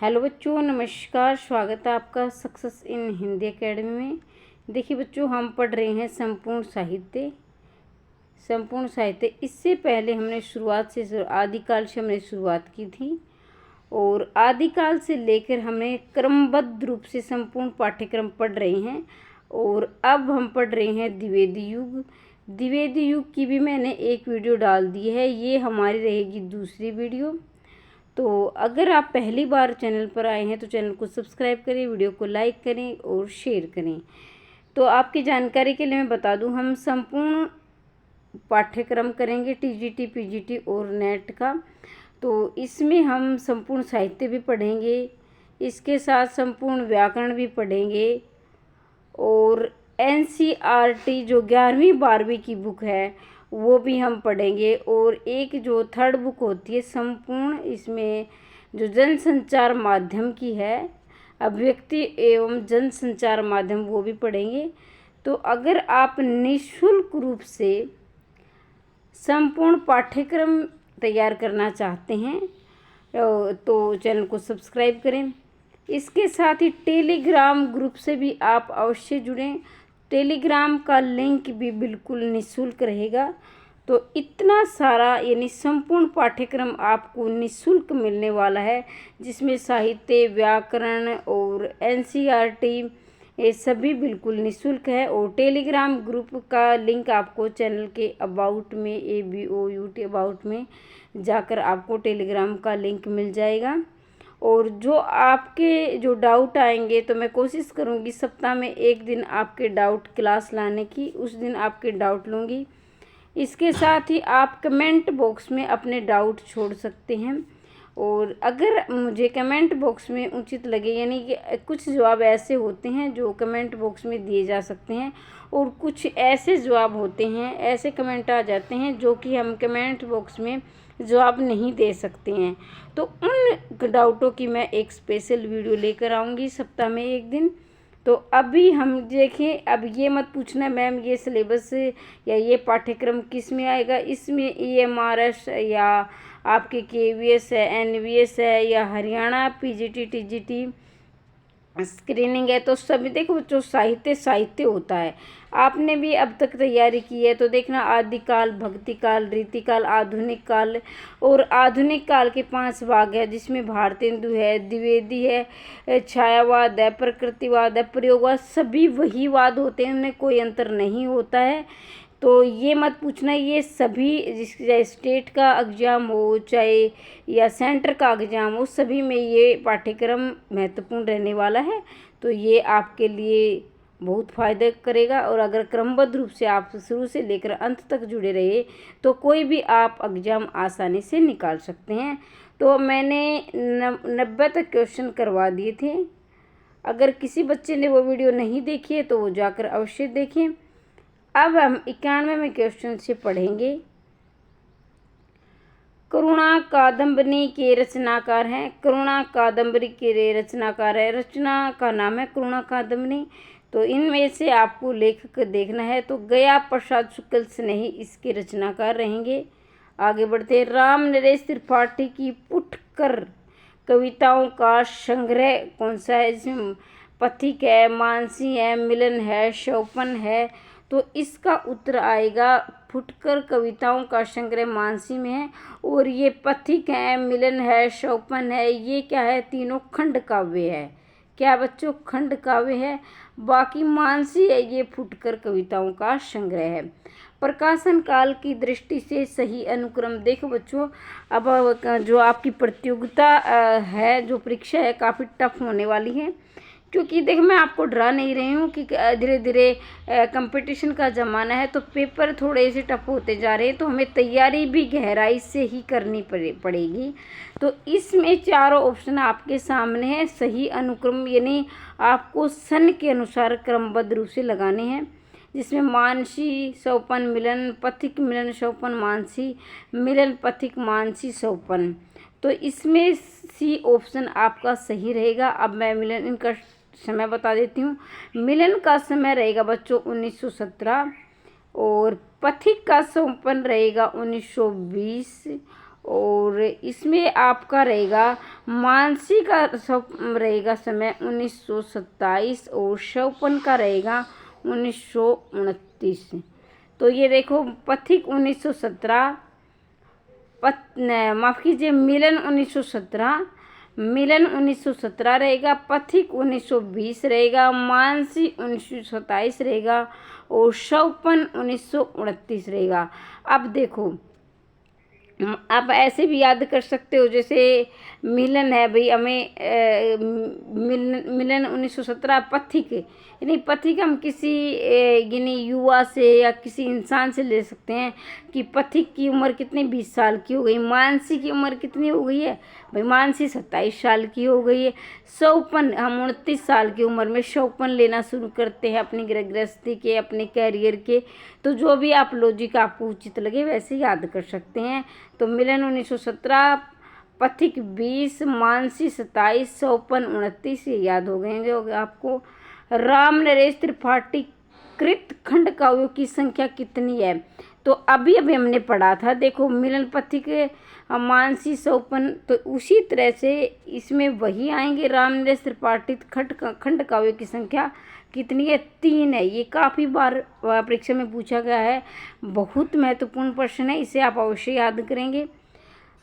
Hello बच्चों, नमस्कार। स्वागत है आपका सक्सेस इन हिंदी एकेडमी में। देखिए बच्चों, हम पढ़ रहे हैं संपूर्ण साहित्य। इससे पहले हमने आदिकाल से हमने शुरुआत की थी और आदिकाल से लेकर हमने क्रमबद्ध रूप से संपूर्ण पाठ्यक्रम पढ़ रहे हैं। और अब हम पढ़ रहे हैं द्विवेदी युग की भी मैंने एक वीडियो डाल दी है। ये हमारी रहेगी दूसरी वीडियो। तो अगर आप पहली बार चैनल पर आए हैं तो चैनल को सब्सक्राइब करें, वीडियो को लाइक करें और शेयर करें। तो आपकी जानकारी के लिए मैं बता दूं, हम संपूर्ण पाठ्यक्रम करेंगे टीजीटी, पीजीटी और नेट का। तो इसमें हम संपूर्ण साहित्य भी पढ़ेंगे, इसके साथ संपूर्ण व्याकरण भी पढ़ेंगे और एनसीईआरटी जो 11वीं 12वीं की बुक है वो भी हम पढ़ेंगे। और एक जो थर्ड बुक होती है संपूर्ण, इसमें जो जनसंचार माध्यम की है, अभिव्यक्ति एवं जनसंचार माध्यम, वो भी पढ़ेंगे। तो अगर आप निःशुल्क रूप से संपूर्ण पाठ्यक्रम तैयार करना चाहते हैं तो चैनल को सब्सक्राइब करें। इसके साथ ही टेलीग्राम ग्रुप से भी आप अवश्य जुड़ें। टेलीग्राम का लिंक भी बिल्कुल निःशुल्क रहेगा। तो इतना सारा यानी संपूर्ण पाठ्यक्रम आपको निःशुल्क मिलने वाला है, जिसमें साहित्य, व्याकरण और एनसीईआरटी ये सभी बिल्कुल निःशुल्क है। और टेलीग्राम ग्रुप का लिंक आपको चैनल के अबाउट में, ABOUT अबाउट में जाकर आपको टेलीग्राम का लिंक मिल जाएगा। और जो आपके जो डाउट आएंगे तो मैं कोशिश करूँगी सप्ताह में एक दिन आपके डाउट क्लास लाने की, उस दिन आपके डाउट लूँगी। इसके साथ ही आप कमेंट बॉक्स में अपने डाउट छोड़ सकते हैं। और अगर मुझे कमेंट बॉक्स में उचित लगे, यानी कि कुछ जवाब ऐसे होते हैं जो कमेंट बॉक्स में दिए जा सकते हैं और कुछ ऐसे जवाब होते हैं, ऐसे कमेंट आ जाते हैं जो कि हम कमेंट बॉक्स में जवाब नहीं दे सकते हैं। तो उन डाउटों की मैं एक स्पेशल वीडियो लेकर आऊँगी सप्ताह में एक दिन। तो अभी हम देखें, अब ये मत पूछना मैम ये सिलेबस या ये पाठ्यक्रम किस में आएगा। इसमें EMRS या आपके KVS है, NVS है या हरियाणा PGT TGT स्क्रीनिंग है। तो सभी देखो बच्चों, साहित्य होता है। आपने भी अब तक तैयारी की है तो देखना, आदिकाल, भक्तिकाल, रीतिकाल, आधुनिक काल। और आधुनिक काल के 5 भाग है, जिसमें भारतेंदु है, द्विवेदी है, छायावाद है, प्रकृतिवाद है, प्रयोगवाद, सभी वही वाद होते हैं, उनमें कोई अंतर नहीं होता है। तो ये मत पूछना, ये सभी चाहे स्टेट का एग्ज़ाम हो चाहे या सेंटर का एग्ज़ाम हो, सभी में ये पाठ्यक्रम महत्वपूर्ण रहने वाला है। तो ये आपके लिए बहुत फ़ायदा करेगा। और अगर क्रमबद्ध रूप से आप शुरू से लेकर अंत तक जुड़े रहे तो कोई भी आप एग्ज़ाम आसानी से निकाल सकते हैं। तो मैंने 90 तक क्वेश्चन करवा दिए थे। अगर किसी बच्चे ने वो वीडियो नहीं देखी है तो वो जाकर अवश्य देखें। अब हम 91वें क्वेश्चन से पढ़ेंगे। करुणा कादम्बरी के रचनाकार हैं। करुणा कादम्बरी के रचनाकार है, रचना का नाम है करुणा कादम्बरी। तो इनमें से आपको लेखक देखना है। तो गया प्रसाद शुक्ल स्नेही इसके रचनाकार रहेंगे। आगे बढ़ते हैं। राम नरेश त्रिपाठी की फुटकर कविताओं का संग्रह कौन सा है? इसमें पथिक है, मानसी है, मिलन है, शोपन है। तो इसका उत्तर आएगा फुटकर कविताओं का संग्रह मानसी में है। और ये पथिक है, मिलन है, शोपन है, ये क्या है? तीनों खंड काव्य है। क्या बच्चों? खंड काव्य है। बाकी मानसी है, ये फुटकर कविताओं का संग्रह है। प्रकाशन काल की दृष्टि से सही अनुक्रम देखो बच्चों, अब जो आपकी प्रतियोगिता है, जो परीक्षा है, काफ़ी टफ होने वाली है। क्योंकि देखो, मैं आपको डरा नहीं रही हूँ कि धीरे धीरे कंपटीशन का ज़माना है तो पेपर थोड़े से टफ होते जा रहे हैं। तो हमें तैयारी भी गहराई से ही करनी पड़ेगी। तो इसमें चारों ऑप्शन आपके सामने है। सही अनुक्रम यानी आपको सन के अनुसार क्रमबद्ध रूप से लगाने हैं, जिसमें मानसी, शोपन, मिलन, पथिक, मिलन, शोपन, मानसी, मिलन, पथिक, मानसी, शोपन। तो इसमें C ऑप्शन आपका सही रहेगा। अब मैं मिलन इनका समय बता देती हूँ। मिलन का समय रहेगा बच्चों 1917 और पथिक का शोपन रहेगा 1920 और इसमें आपका रहेगा मानसी का रहेगा समय 1927 और शवपन का रहेगा 1929। तो ये देखो पथिक 1917, माफ़ कीजिए मिलन 1917, मिलन 1917 रहेगा, पथिक 1920 रहेगा, मानसी 1927 रहेगा और शवपन 1929 रहेगा। अब देखो आप ऐसे भी याद कर सकते हो, जैसे मिलन है भाई, हमें मिलन 1917 पथिक, यानी पथिक हम किसी यानी युवा से या किसी इंसान से ले सकते हैं कि पथिक की उम्र कितनी 20 साल की हो गई। मानसी की उम्र कितनी हो गई है भाई, मानसी 27 साल की हो गई है। शवपन हम 29 साल की उम्र में शवपन लेना शुरू करते हैं अपनी गृहस्थी के, अपने कैरियर के। तो जो भी आप लॉजिक आपको उचित लगे वैसे याद कर सकते हैं। तो मिलन 1917, पथिक 20, मानसी 27, शवपन 29, ये याद हो गए जो आपको। राम नरेश त्रिपाठी कृत खंड काव्यों की संख्या कितनी है? तो अभी अभी हमने पढ़ा था, देखो मिलन, पथिक, मानसी, शवपन, तो उसी तरह से इसमें वही आएंगे। राम नरेश त्रिपाठी खंड काव्यों की संख्या कितनी है? 3 है। ये काफ़ी बार परीक्षा में पूछा गया है, बहुत महत्वपूर्ण प्रश्न है, इसे आप अवश्य याद करेंगे।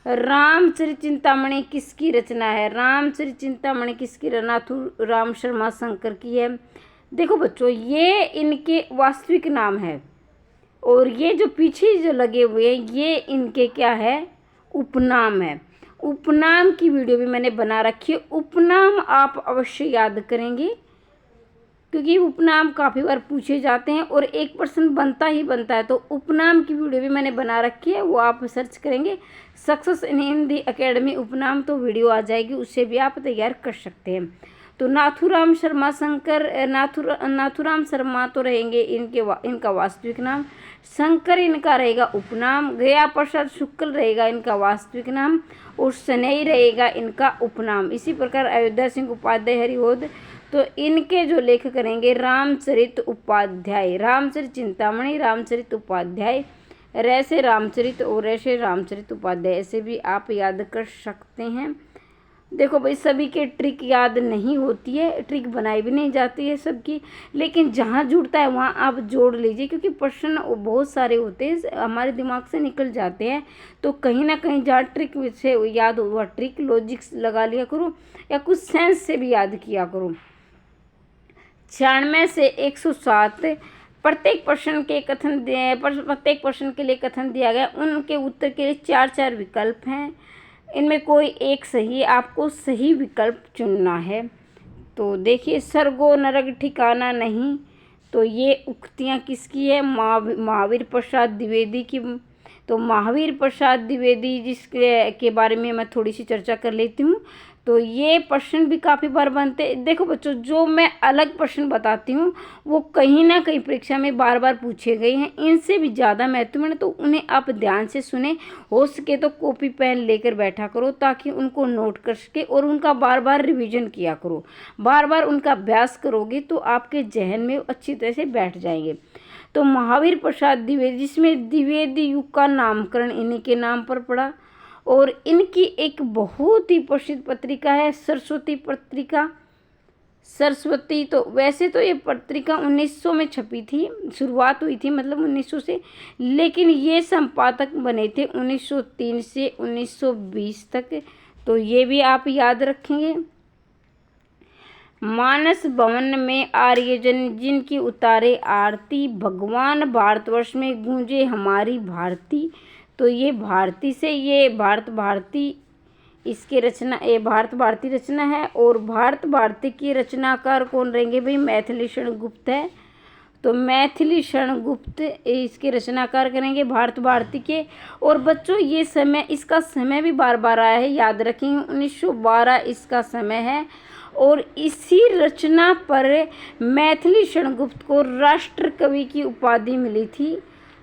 रामचरित चिंतामणि किसकी रचना है? रामचरित चिंतामणि किसकी? नाथूराम शर्मा शंकर की है। देखो बच्चों, ये इनके वास्तविक नाम है और ये जो पीछे जो लगे हुए हैं ये इनके क्या है? उपनाम है। उपनाम की वीडियो भी मैंने बना रखी है, उपनाम आप अवश्य याद करेंगे क्योंकि उपनाम काफ़ी बार पूछे जाते हैं और एक प्रश्न बनता ही बनता है। तो उपनाम की वीडियो भी मैंने बना रखी है, वो आप सर्च करेंगे सक्सेस इन हिंदी एकेडमी उपनाम, तो वीडियो आ जाएगी, उससे भी आप तैयार कर सकते हैं। तो नाथूराम शर्मा शंकर, नाथूराम शर्मा तो रहेंगे इनका वास्तविक नाम, शंकर इनका रहेगा उपनाम, गया प्रसाद शुक्ल रहेगा इनका वास्तविक नाम और सनई रहेगा इनका उपनाम। इसी प्रकार अयोध्या सिंह उपाध्याय हरिओद, तो इनके जो लेखक करेंगे रामचरित उपाध्याय, रामचरित चिंतामणि, रामचरित उपाध्याय, रैसे रामचरित और ऐसे रामचरित उपाध्याय, ऐसे भी आप याद कर सकते हैं। देखो भाई, सभी के ट्रिक याद नहीं होती है, ट्रिक बनाई भी नहीं जाती है सबकी, लेकिन जहाँ जुड़ता है वहाँ आप जोड़ लीजिए क्योंकि प्रश्न बहुत सारे होते हैं, हमारे दिमाग से निकल जाते हैं। तो कहीं ना कहीं जहाँ ट्रिक से याद हुआ, ट्रिक लॉजिक्स लगा लिया करो या कुछ सेंस से भी याद किया करो। 96 से 107 प्रत्येक प्रश्न के लिए कथन दिया गया, उनके उत्तर के लिए 4 विकल्प हैं, इनमें कोई एक सही, आपको सही विकल्प चुनना है। तो देखिए, सरगो नरक ठिकाना नहीं, तो ये उक्तियाँ किसकी है? महावीर प्रसाद द्विवेदी की। तो महावीर प्रसाद द्विवेदी जिसके बारे में मैं थोड़ी सी चर्चा कर लेती हूँ। तो ये प्रश्न भी काफ़ी बार बनते। देखो बच्चों, जो मैं अलग प्रश्न बताती हूँ वो कहीं ना कहीं परीक्षा में बार बार पूछे गए हैं, इनसे भी ज़्यादा महत्वपूर्ण, तो उन्हें आप ध्यान से सुने, हो सके तो कॉपी पेन लेकर बैठा करो ताकि उनको नोट कर सके और उनका बार बार रिवीजन किया करो। बार बार उनका अभ्यास करोगे तो आपके जहन में अच्छी तरह से बैठ जाएंगे। तो महावीर प्रसाद द्विवेदी, जिसमें द्विवेदी युग का नामकरण इन्हीं के नाम पर पड़ा, और इनकी एक बहुत ही प्रसिद्ध पत्रिका है सरस्वती पत्रिका। सरस्वती, तो वैसे तो ये पत्रिका 1900 में छपी थी, शुरुआत हुई थी मतलब 1900 से, लेकिन ये संपादक बने थे 1903 से 1920 तक, तो ये भी आप याद रखेंगे। मानस भवन में आर्यजन जिनकी उतारे आरती, भगवान भारतवर्ष में गूंजे हमारी भारती, तो ये भारती से ये भारत भारती, इसके रचना, ये भारत भारती रचना है। और भारत भारती की रचनाकार कौन रहेंगे भाई? मैथिली शरण गुप्त है, तो मैथिली शरण गुप्त इसके रचनाकार करेंगे भारत भारती के। और बच्चों, ये समय, इसका समय भी बार बार आया है, याद रखेंगे 1912 इसका समय है। और इसी रचना पर मैथिली शरण गुप्त को राष्ट्र कवि की उपाधि मिली थी,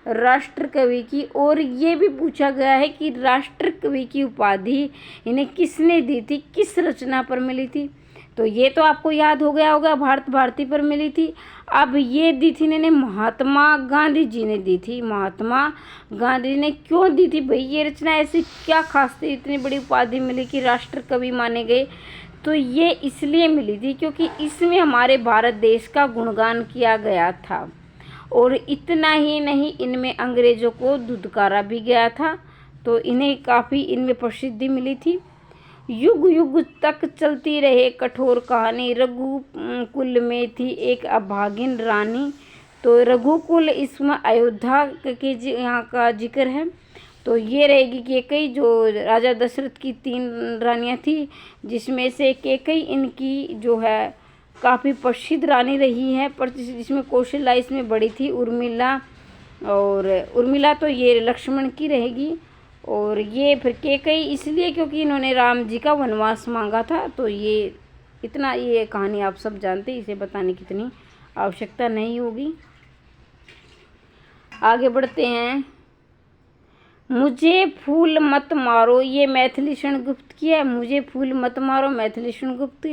राष्ट्र कवि की। और ये भी पूछा गया है कि राष्ट्र कवि की उपाधि इन्हें किसने दी थी, किस रचना पर मिली थी? तो ये तो आपको याद हो गया होगा, भारत भारती पर मिली थी। अब ये दी थी इन्होंने महात्मा गांधी जी ने दी थी। महात्मा गांधी ने क्यों दी थी भाई ये रचना, ऐसी क्या खास थी, इतनी बड़ी उपाधि मिली कि राष्ट्र कवि माने गए? तो ये इसलिए मिली थी क्योंकि इसमें हमारे भारत देश का गुणगान किया गया था। और इतना ही नहीं, इनमें अंग्रेज़ों को धुतकारा भी गया था, तो इन्हें काफ़ी इनमें प्रसिद्धि मिली थी। युग युग तक चलती रहे कठोर कहानी, रघुकुल में थी एक अभागिन रानी। तो रघुकुल इसमें अयोध्या के यहाँ का जिक्र है। तो ये रहेगी कैकेयी, जो राजा दशरथ की 3 रानियाँ थी, जिसमें से कैकेयी इनकी जो है काफ़ी प्रसिद्ध रानी रही है, पर जिसमें कौशल्या इसमें बड़ी थी, उर्मिला। और उर्मिला तो ये लक्ष्मण की रहेगी। और ये फिर कैकेयी इसलिए क्योंकि इन्होंने राम जी का वनवास मांगा था। तो ये इतना, ये कहानी आप सब जानते हैं, इसे बताने की इतनी आवश्यकता नहीं होगी। आगे बढ़ते हैं। मुझे फूल मत मारो, ये मैथिली शरण गुप्त की है। मुझे फूल मत मारो, मैथिली शरण गुप्त,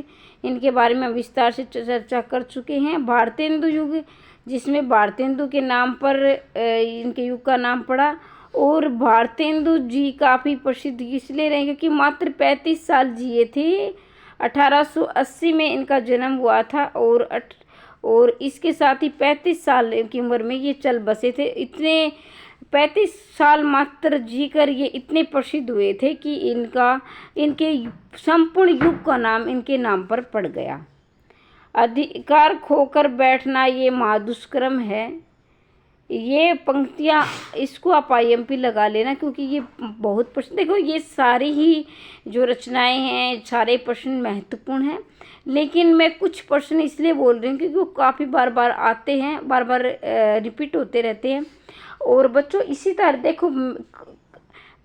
इनके बारे में विस्तार से चर्चा कर चुके हैं। भारतेंदु युग, जिसमें भारतेंदु के नाम पर इनके युग का नाम पड़ा। और भारतेंदु जी काफ़ी प्रसिद्ध इसलिए रहे क्योंकि मात्र 35 साल जिए थे। 1880 में इनका जन्म हुआ था। और इसके साथ ही 35 साल की उम्र में ये चल बसे थे। इतने 35 साल मात्र जीकर ये इतने प्रसिद्ध हुए थे कि इनके संपूर्ण युग का नाम इनके नाम पर पड़ गया। अधिकार खोकर बैठना ये महादुष्कर्म है। ये पंक्तियाँ, इसको आप IMP लगा लेना क्योंकि ये बहुत प्रश्न, देखो ये सारी ही जो रचनाएं हैं सारे प्रश्न महत्वपूर्ण हैं, लेकिन मैं कुछ प्रश्न इसलिए बोल रही हूँ क्योंकि वो काफ़ी बार बार आते हैं, बार बार रिपीट होते रहते हैं। और बच्चों इसी तरह देखो,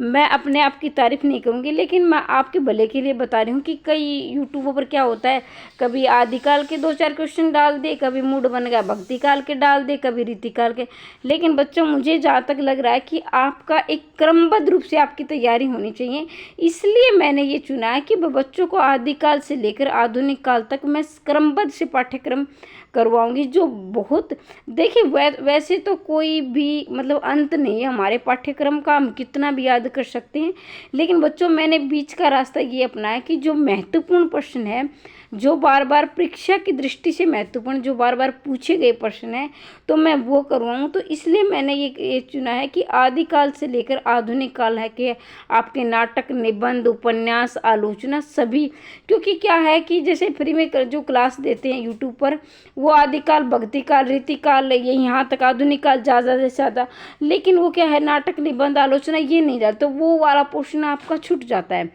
मैं अपने आप की तारीफ़ नहीं करूँगी, लेकिन मैं आपके भले के लिए बता रही हूँ कि कई यूट्यूब पर क्या होता है, कभी आदिकाल के 2-4 क्वेश्चन डाल दे, कभी मूड बन गया भक्ति काल के डाल दे, कभी रीतिकाल के। लेकिन बच्चों मुझे जहाँ तक लग रहा है कि आपका एक क्रमबद्ध रूप से आपकी तैयारी होनी चाहिए, इसलिए मैंने ये चुना है कि बच्चों को आदिकाल से लेकर आधुनिक काल तक मैं क्रमबद्ध से पाठ्यक्रम करवाऊंगी। जो बहुत, देखिए वैसे तो कोई भी मतलब अंत नहीं है हमारे पाठ्यक्रम का, हम कितना भी याद कर सकते हैं, लेकिन बच्चों मैंने बीच का रास्ता ये अपनाया कि जो महत्वपूर्ण प्रश्न है, जो बार बार परीक्षा की दृष्टि से महत्वपूर्ण, जो बार बार पूछे गए प्रश्न है, तो मैं वो करवाऊँ। तो इसलिए मैंने ये चुना है कि आदिकाल से लेकर आधुनिक काल है कि आपके नाटक, निबंध, उपन्यास, आलोचना सभी। क्योंकि क्या है कि जैसे फ्री में जो क्लास देते हैं यूट्यूब पर, वो आदिकाल, भक्ति काल, रीतिकाल, ये यहाँ तक आधुनिक काल ज़्यादा से ज़्यादा, लेकिन वो क्या है नाटक, निबंध, आलोचना ये नहीं जाता, तो वो वाला पोर्शन आपका छूट जाता है।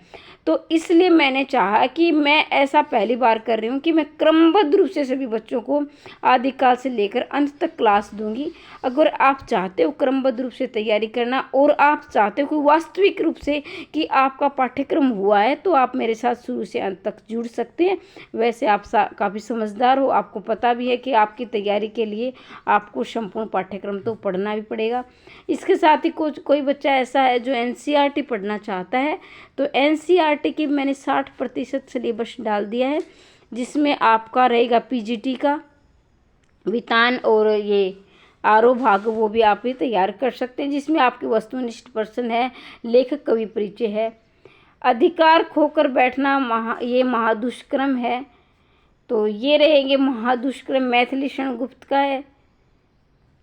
तो इसलिए मैंने चाहा कि मैं ऐसा पहली बार कर रही हूँ कि मैं क्रमबद्ध रूप से सभी बच्चों को आदिकाल से लेकर अंत तक क्लास दूंगी। अगर आप चाहते हो क्रमबद्ध रूप से तैयारी करना और आप चाहते हो कि वास्तविक रूप से कि आपका पाठ्यक्रम हुआ है, तो आप मेरे साथ शुरू से अंत तक जुड़ सकते हैं। वैसे आप काफ़ी समझदार हो, आपको पता भी है कि आपकी तैयारी के लिए आपको संपूर्ण पाठ्यक्रम तो पढ़ना भी पड़ेगा। इसके साथ ही कोई बच्चा ऐसा है जो NCERT पढ़ना चाहता है, तो NCERT की मैंने 60% सिलेबस डाल दिया है, जिसमें आपका रहेगा PGT का वितान और ये आरो भाग, वो भी आप ही तैयार कर सकते हैं, जिसमें आपकी वस्तुनिष्ठ प्रश्न है, लेखक कवि परिचय है। अधिकार खोकर बैठना ये महादुष्कर्म है, तो ये रहेंगे महादुष्कर्म मैथिली शरण गुप्त का है।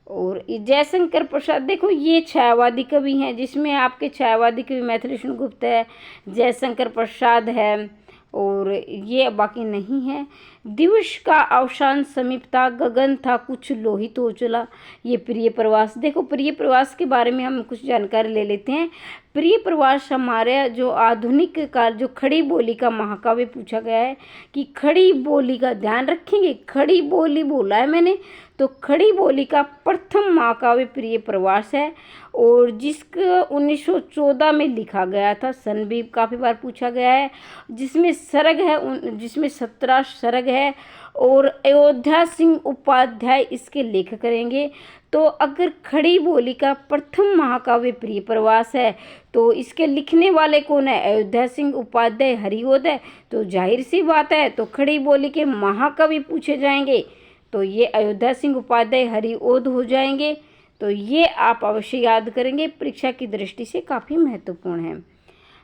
और जयशंकर प्रसाद, देखो ये छायावादी कवि हैं, जिसमें आपके छायावादी कवि मैथिली शरण गुप्त है, जयशंकर प्रसाद है, और ये बाकी नहीं है। दिवस का अवसान समीप था, गगन था कुछ लोहित हो चला, ये प्रिय प्रवास। देखो प्रिय प्रवास के बारे में हम कुछ जानकारी ले लेते हैं। प्रिय प्रवास हमारे जो आधुनिक काल, जो खड़ी बोली का महाकाव्य पूछा गया है कि खड़ी बोली का ध्यान रखेंगे, खड़ी बोली बोला है मैंने, तो खड़ी बोली का प्रथम महाकाव्य प्रिय प्रवास है, और जिसका 1914 में लिखा गया था। सन भी काफ़ी बार पूछा गया है। जिसमें सरग है, जिसमें 17 सरग है, और अयोध्या सिंह उपाध्याय इसके लेखक करेंगे। तो अगर खड़ी बोली का प्रथम महाकाव्य प्रिय प्रवास है, तो इसके लिखने वाले कौन है? अयोध्या सिंह उपाध्याय हरिओदय। तो जाहिर सी बात है, तो खड़ी बोली के महाकवि पूछे जाएंगे। तो ये अयोध्या सिंह उपाध्याय हरिओद हो जाएंगे। तो ये आप अवश्य याद करेंगे, परीक्षा की दृष्टि से काफ़ी महत्वपूर्ण है।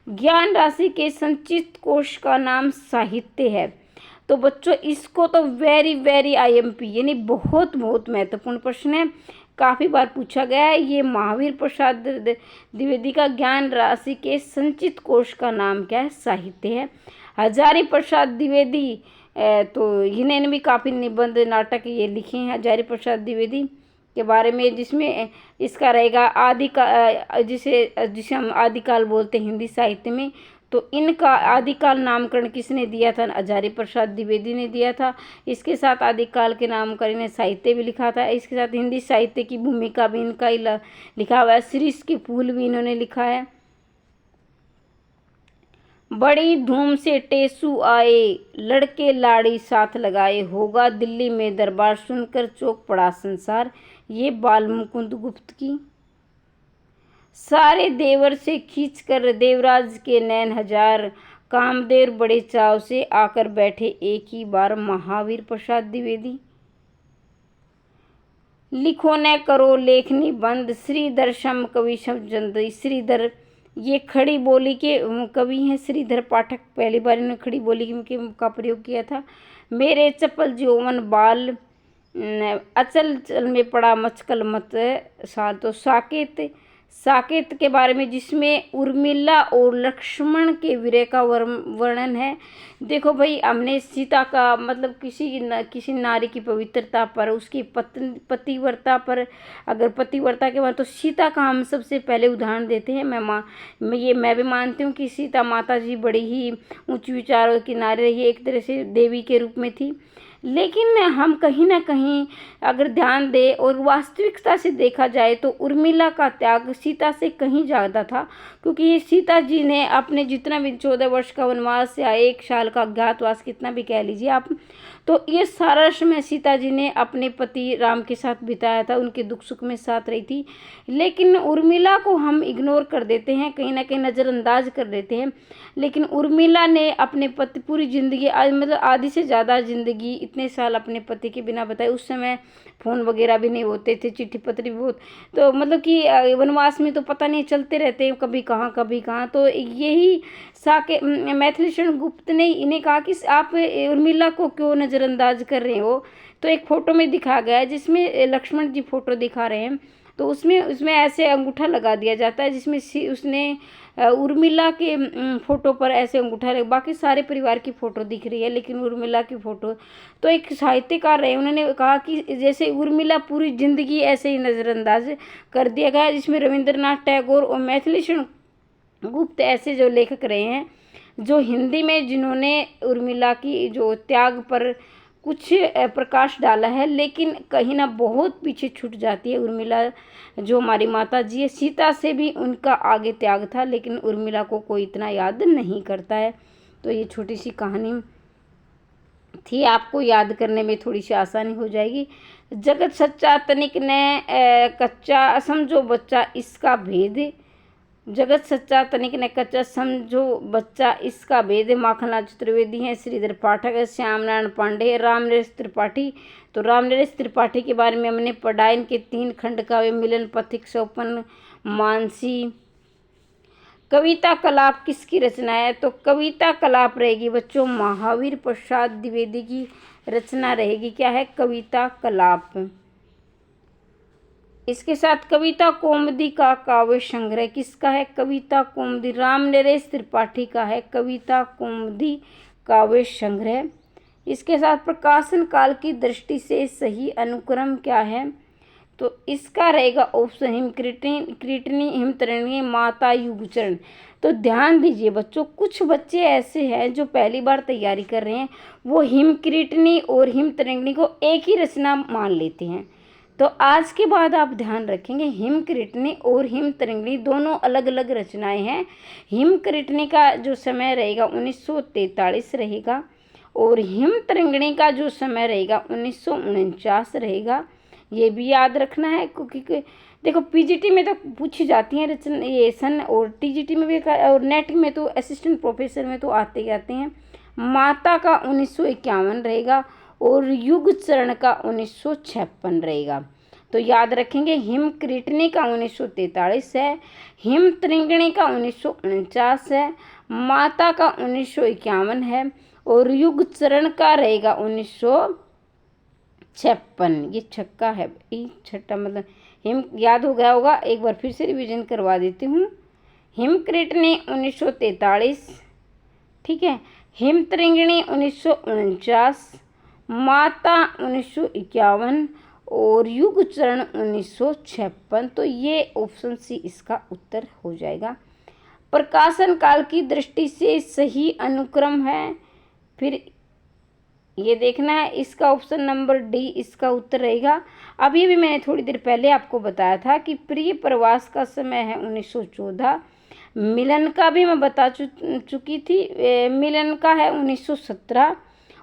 ज्ञान राशि के संचित कोश का नाम साहित्य है। तो बच्चों इसको तो वेरी वेरी आईएमपी यानी बहुत बहुत महत्वपूर्ण प्रश्न है, काफ़ी बार पूछा गया है। ये महावीर प्रसाद द्विवेदी का ज्ञान राशि के संचित कोश का नाम क्या है? साहित्य है। हजारी प्रसाद द्विवेदी तो इन्होंने भी काफ़ी निबंध नाटक ये लिखे हैं हजारी प्रसाद द्विवेदी के बारे में, जिसमें इसका रहेगा आदिकाल, जिसे हम आदिकाल बोलते हैं हिंदी साहित्य में। तो इनका आदिकाल नामकरण किसने दिया था? हजारी प्रसाद द्विवेदी ने दिया था। इसके साथ आदिकाल के नामकरण ने साहित्य भी लिखा था। इसके साथ हिंदी साहित्य की भूमिका भी इनका ही लिखा हुआ है। शीर्ष के फूल भी इन्होंने लिखा है। बड़ी धूम से टेसू आए, लड़के लाड़ी साथ लगाए, होगा दिल्ली में दरबार, सुनकर चौंक पड़ा संसार। ये बाल मुकुंद गुप्त की। सारे देवर से खींचकर देवराज के नैन हजार, कामदेव बड़े चाव से आकर बैठे एक ही बार। महावीर प्रसाद द्विवेदी। लिखो न करो लेखनी बंद, श्रीधर शम कवि शब्द। श्रीधर ये खड़ी बोली के कवि हैं। श्रीधर पाठक पहली बार इन्होंने खड़ी बोली का प्रयोग किया था। मेरे चपल यौवन बाल, अचल चल में पड़ा मचकल मत साल। तो साकेत के बारे में, जिसमें उर्मिला और लक्ष्मण के विरह का वर्णन है। देखो भाई, हमने सीता का मतलब किसी नारी की पवित्रता पर, उसकी पतिव्रता पर, अगर पतिव्रता के बाद तो सीता का हम सबसे पहले उदाहरण देते हैं। मैं भी मानती हूँ कि सीता माता जी बड़ी ही उच्च विचारों की नारी रही, एक तरह से देवी के रूप में थी। लेकिन हम कहीं ना कहीं अगर ध्यान दें और वास्तविकता से देखा जाए तो उर्मिला का त्याग सीता से कहीं ज़्यादा था, क्योंकि सीता जी ने अपने जितना भी 14 वर्ष का वनवास या 1 साल का अज्ञातवास, कितना भी कह लीजिए आप, तो ये सारा समय सीता जी ने अपने पति राम के साथ बिताया था, उनके दुख सुख में साथ रही थी। लेकिन उर्मिला को हम इग्नोर कर देते हैं, कहीं ना कहीं नज़रअंदाज कर देते हैं। लेकिन उर्मिला ने अपने पति पूरी ज़िंदगी, मतलब आधी से ज़्यादा ज़िंदगी इतने साल अपने पति के बिना बताए। उस समय फ़ोन वगैरह भी नहीं होते थे, चिट्ठी पत्री भी बहुत, तो मतलब कि वनवास में तो पता नहीं चलते रहते हैं, कभी कहाँ कभी कहाँ। तो यही मैथिलीशरण गुप्त ने इन्हें कहा कि आप उर्मिला को क्यों नज़रअंदाज कर रहे हो। तो एक फ़ोटो में दिखा गया है जिसमें लक्ष्मण जी फ़ोटो दिखा रहे हैं, तो उसमें ऐसे अंगूठा लगा दिया जाता है, जिसमें उसने उर्मिला के फ़ोटो पर ऐसे अंगूठा लगा, बाकी सारे परिवार की फ़ोटो दिख रही है लेकिन उर्मिला की फ़ोटो। तो एक साहित्यकार रहे, उन्होंने कहा कि जैसे उर्मिला पूरी ज़िंदगी ऐसे ही नज़रअंदाज कर दिया गया, जिसमें रविंद्रनाथ टैगोर और मैथिलीशरण गुप्त ऐसे जो लेखक रहे हैं, जो हिंदी में जिन्होंने उर्मिला की जो त्याग पर कुछ प्रकाश डाला है। लेकिन कहीं ना बहुत पीछे छूट जाती है उर्मिला, जो हमारी माता जी है। सीता से भी उनका आगे त्याग था, लेकिन उर्मिला को कोई इतना याद नहीं करता है। तो ये छोटी सी कहानी थी, आपको याद करने में थोड़ी सी आसानी हो जाएगी। जगत सच्चा तनिक ने कच्चा, समझो बच्चा इसका भेद। जगत सच्चा तनिक ने कच्चा, समझो बच्चा इसका भेद। माखनलाल चतुर्वेदी हैं, श्रीधर पाठक है, श्याम नारायण पांडे है, रामनरेश त्रिपाठी। तो रामनरेश त्रिपाठी के बारे में हमने पढ़ा, इनके 3 खंड काव्य, मिलन पथिक, सोपन, मानसी। कविता कलाप किसकी रचना है? तो कविता कलाप रहेगी बच्चों महावीर प्रसाद द्विवेदी की रचना रहेगी। क्या है? कविता कलाप। इसके साथ कविता कौमुदी का काव्य संग्रह किसका है? कविता कौमुदी रामनरेश त्रिपाठी का है, कविता कौमुदी काव्य संग्रह। इसके साथ प्रकाशन काल की दृष्टि से सही अनुक्रम क्या है? तो इसका रहेगा ऑप्शन हिमकृतनी, हिमतरणी, माता युगचरण। तो ध्यान दीजिए बच्चों, कुछ बच्चे ऐसे हैं जो पहली बार तैयारी कर रहे हैं, वो हिमकृतनी और हिमतरणी को एक ही रचना मान लेते हैं। तो आज के बाद आप ध्यान रखेंगे, हिमकृतनी और हिमतरणी दोनों अलग अलग रचनाएं हैं। हिमकृतनी का जो समय रहेगा 1943 रहेगा, और हिमतरणी का जो समय रहेगा 1949 रहेगा। ये भी याद रखना है, क्योंकि देखो पीजीटी में तो पूछी जाती हैं रचना ये सन, और टीजीटी में भी, और नेट में तो असिस्टेंट प्रोफेसर में तो आते ही आते हैं। माता का 1951 रहेगा, और युग चरण का 1956 रहेगा। तो याद रखेंगे, हिमकृतनी का 1943 है, हिमत्रिंगणी का 1949 है, माता का 1951 है और युग चरण का रहेगा 1956। ये छक्का है, छठा मतलब हिम याद हो गया होगा, एक बार फिर से रिवीजन करवा देती हूँ। हिमकृतनी 1943, ठीक है, हिमत्रिंगणी 1949, माता 1951 और युग चरण 1956। तो ये ऑप्शन सी इसका उत्तर हो जाएगा। प्रकाशन काल की दृष्टि से सही अनुक्रम है, फिर ये देखना है, इसका ऑप्शन नंबर डी इसका उत्तर रहेगा। अब ये भी मैंने थोड़ी देर पहले आपको बताया था कि प्रिय प्रवास का समय है 1914, मिलन का भी मैं बता चुकी थी, मिलन का है 1917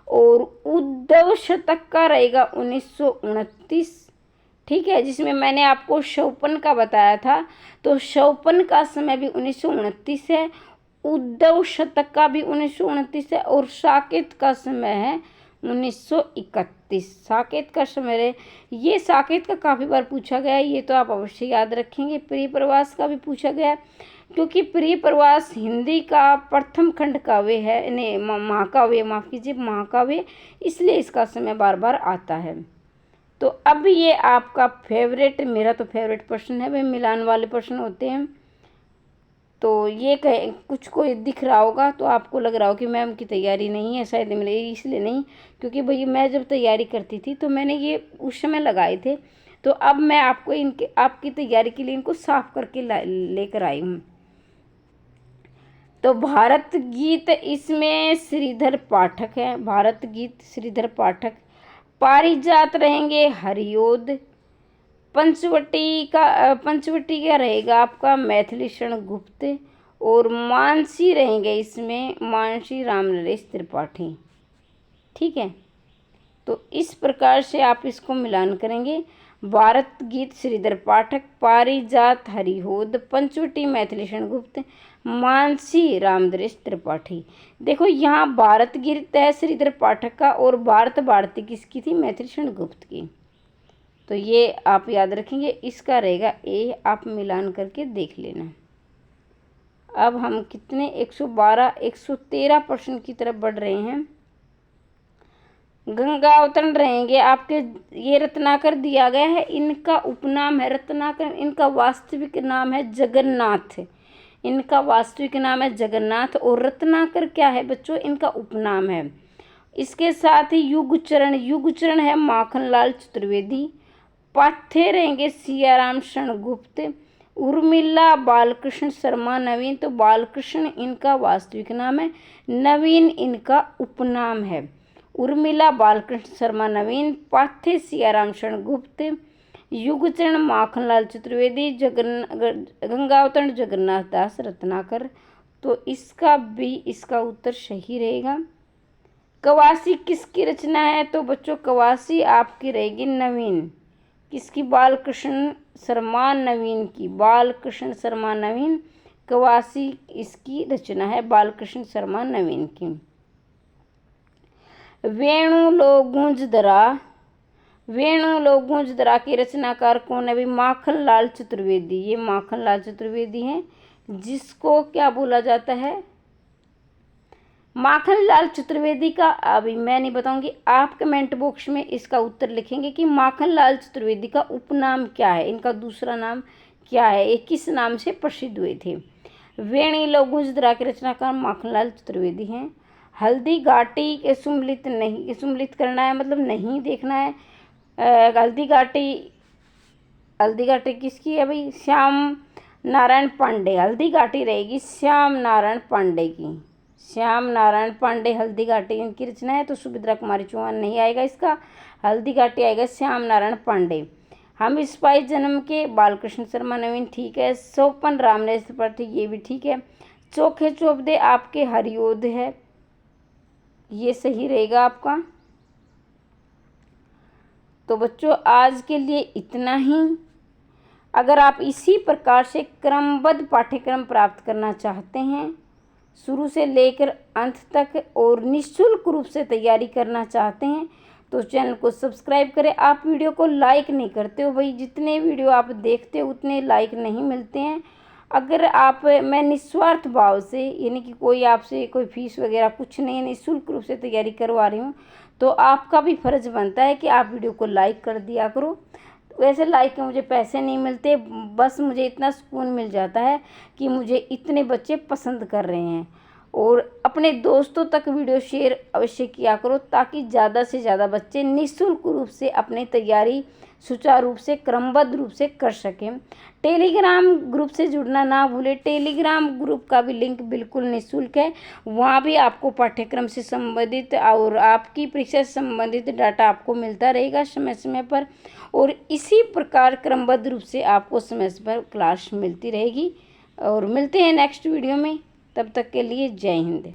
और उद्धव शतक का रहेगा 1929, ठीक है, जिसमें मैंने आपको शौपन का बताया था। तो शौपन का समय भी 1929 है, उद्धव शतक का भी 1929 है और साकेत का समय है 1931। साकेत का समय है, ये साकेत का काफ़ी बार पूछा गया है, ये तो आप अवश्य याद रखेंगे। प्रिय प्रवास का भी पूछा गया क्योंकि प्रिय प्रवास हिंदी का प्रथम खंड काव्य है, नहीं महाकाव्य, माफ़ कीजिए महाकाव्य, इसलिए इसका समय बार बार आता है। तो अब ये आपका फेवरेट, मेरा तो फेवरेट प्रश्न है, वे मिलान वाले प्रश्न होते हैं। तो ये कुछ को दिख रहा होगा तो आपको लग रहा हो कि मैम की तैयारी नहीं है, शायद मेरे, इसलिए नहीं, क्योंकि भाई मैं जब तैयारी करती थी तो मैंने ये उस समय लगाए थे। तो अब मैं आपको इनके आपकी तैयारी के लिए इनको साफ करके लेकर आई हूँ। तो भारत गीत इसमें श्रीधर पाठक है, भारत गीत श्रीधर पाठक। पारिजात रहेंगे हरिओद। पंचवटी का रहेगा आपका मैथिली शरण गुप्त और मानसी रहेंगे इसमें मानसी रामनरेश त्रिपाठी, ठीक है। तो इस प्रकार से आप इसको मिलान करेंगे, भारत गीत श्रीधर पाठक, पारिजात हरिहोद, पंचवटी मैथिली शरण गुप्त, मानसी रामनरेश त्रिपाठी। देखो यहाँ भारत गीत है श्रीधर पाठक का और भारत भारती किसकी थी, मैथिली शरण गुप्त की। तो ये आप याद रखेंगे, इसका रहेगा ए, आप मिलान करके देख लेना। अब हम कितने 113 प्रश्न की तरफ बढ़ रहे हैं। गंगा अवतरण रहेंगे आपके, ये रत्नाकर दिया गया है, इनका उपनाम है रत्नाकर, इनका वास्तविक नाम है जगन्नाथ, इनका वास्तविक नाम है जगन्नाथ और रत्नाकर क्या है बच्चों, इनका उपनाम है। इसके साथ ही युगचरण है माखनलाल चतुर्वेदी, पाठ्य रहेंगे सियाराम शरण गुप्त, उर्मिला बालकृष्ण शर्मा नवीन। तो बालकृष्ण इनका वास्तविक नाम है, नवीन इनका उपनाम है। उर्मिला बालकृष्ण शर्मा नवीन, पाठ्य सियाराम शरण गुप्त, युगचरण माखनलाल चतुर्वेदी, गंगावतरण जगन्नाथ दास रत्नाकर। तो इसका भी इसका उत्तर सही रहेगा। कवासी किसकी रचना है, तो बच्चों कवासी आपकी रहेगी नवीन, किसकी, बालकृष्ण शर्मा नवीन की, बालकृष्ण शर्मा नवीन कवासी इसकी रचना है, बालकृष्ण शर्मा नवीन की। वेणु लो गूंज दरा की रचनाकार कौन है, माखनलाल चतुर्वेदी, ये माखनलाल चतुर्वेदी हैं, जिसको क्या बोला जाता है, माखनलाल चतुर्वेदी का अभी मैं नहीं बताऊंगी, आप कमेंट बॉक्स में इसका उत्तर लिखेंगे कि माखनलाल चतुर्वेदी का उपनाम क्या है, इनका दूसरा नाम क्या है, ये किस नाम से प्रसिद्ध हुए थे। वेणी लघुजदरा के रचनाकार माखनलाल चतुर्वेदी हैं। हल्दी घाटी के सुम्मिलित करना है, मतलब नहीं देखना है। हल्दी घाटी किसकी है भाई, श्याम नारायण पांडे, हल्दी घाटी रहेगी श्याम नारायण पांडे की, श्याम नारायण पांडे हल्दी घाटी इनकी रचना है। तो सुभद्रा कुमारी चौहान नहीं आएगा इसका, हल्दी घाटी आएगा श्याम नारायण पांडे। हम सिपाही जन्म के बालकृष्ण शर्मा नवीन, ठीक है। सोपन रामनरेश त्रिपाठी, ये भी ठीक है। चोखे चौबदे आपके हरिओद है, ये सही रहेगा आपका। तो बच्चों आज के लिए इतना ही। अगर आप इसी प्रकार से क्रमबद्ध पाठ्यक्रम प्राप्त करना चाहते हैं शुरू से लेकर अंत तक और निःशुल्क रूप से तैयारी करना चाहते हैं तो चैनल को सब्सक्राइब करें। आप वीडियो को लाइक नहीं करते हो भाई, जितने वीडियो आप देखते हो उतने लाइक नहीं मिलते हैं। अगर आप, मैं निस्वार्थ भाव से, यानी कि कोई आपसे कोई फीस वगैरह कुछ नहीं है, निःशुल्क रूप से तैयारी करवा रही हूँ, तो आपका भी फ़र्ज़ बनता है कि आप वीडियो को लाइक कर दिया करो। वैसे लाइक के मुझे पैसे नहीं मिलते, बस मुझे इतना सुकून मिल जाता है कि मुझे इतने बच्चे पसंद कर रहे हैं। और अपने दोस्तों तक वीडियो शेयर अवश्य किया करो, ताकि ज़्यादा से ज़्यादा बच्चे निःशुल्क रूप से अपनी तैयारी सुचारू रूप से क्रमबद्ध रूप से कर सकें। टेलीग्राम ग्रुप से जुड़ना ना भूलें। टेलीग्राम ग्रुप का भी लिंक बिल्कुल निःशुल्क है। वहाँ भी आपको पाठ्यक्रम से संबंधित और आपकी परीक्षा से संबंधित डाटा आपको मिलता रहेगा समय समय पर, और इसी प्रकार क्रमबद्ध रूप से आपको समय समय पर क्लास मिलती रहेगी। और मिलते हैं नेक्स्ट वीडियो में, तब तक के लिए जय हिंद।